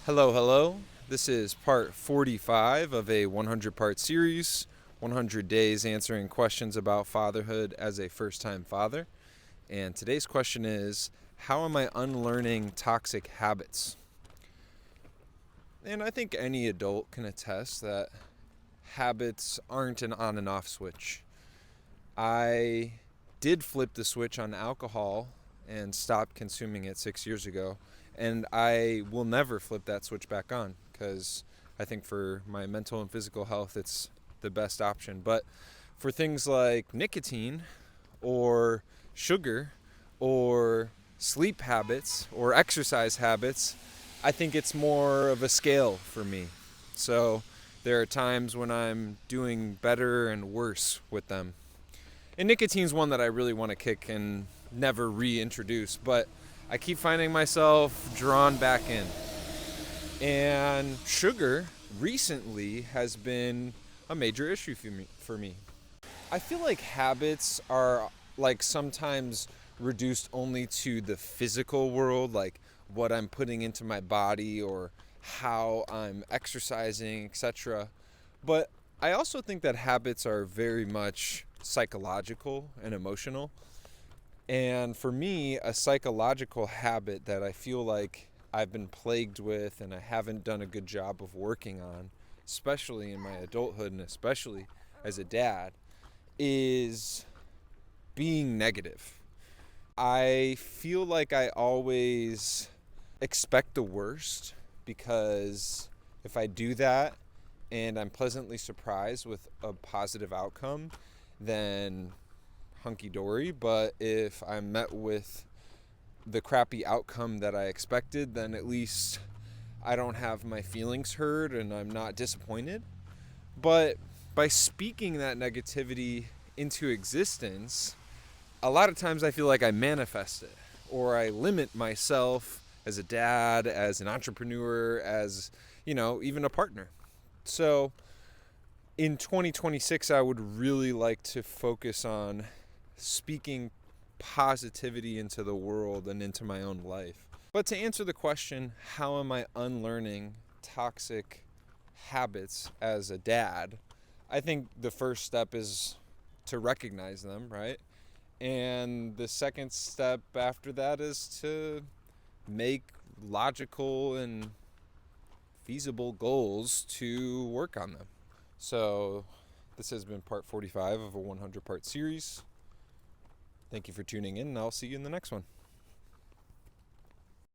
Hello, hello. This is part 45 of a 100-part series, 100 days answering questions about fatherhood as a first-time father. And today's question is, how am I unlearning toxic habits? And I think any adult can attest that habits aren't an on and off switch. I did flip the switch on alcohol and stopped consuming it 6 years ago. And I will never flip that switch back on because I think for my mental and physical health, it's the best option. But for things like nicotine or sugar or sleep habits or exercise habits, I think it's more of a scale for me. So there are times when I'm doing better and worse with them. And nicotine's one that I really want to kick and never reintroduce, but I keep finding myself drawn back in. And sugar recently has been a major issue for me. I feel like habits are like sometimes reduced only to the physical world, like what I'm putting into my body or how I'm exercising, etc. But I also think that habits are very much psychological and emotional. And for me, a psychological habit that I feel like I've been plagued with and I haven't done a good job of working on, especially in my adulthood and especially as a dad, is being negative. I feel like I always expect the worst because if I do that and I'm pleasantly surprised with a positive outcome, then hunky-dory. But if I'm met with the crappy outcome that I expected, then at least I don't have my feelings hurt and I'm not disappointed. But by speaking that negativity into existence, a lot of times I feel like I manifest it or I limit myself as a dad, as an entrepreneur, as, even a partner. So in 2026, I would really like to focus on speaking positivity into the world and into my own life. But to answer the question, how am I unlearning toxic habits as a dad? I think the first step is to recognize them, right? And the second step after that is to make logical and feasible goals to work on them. So this has been part 45 of a 100-part series. Thank you for tuning in, and I'll see you in the next one.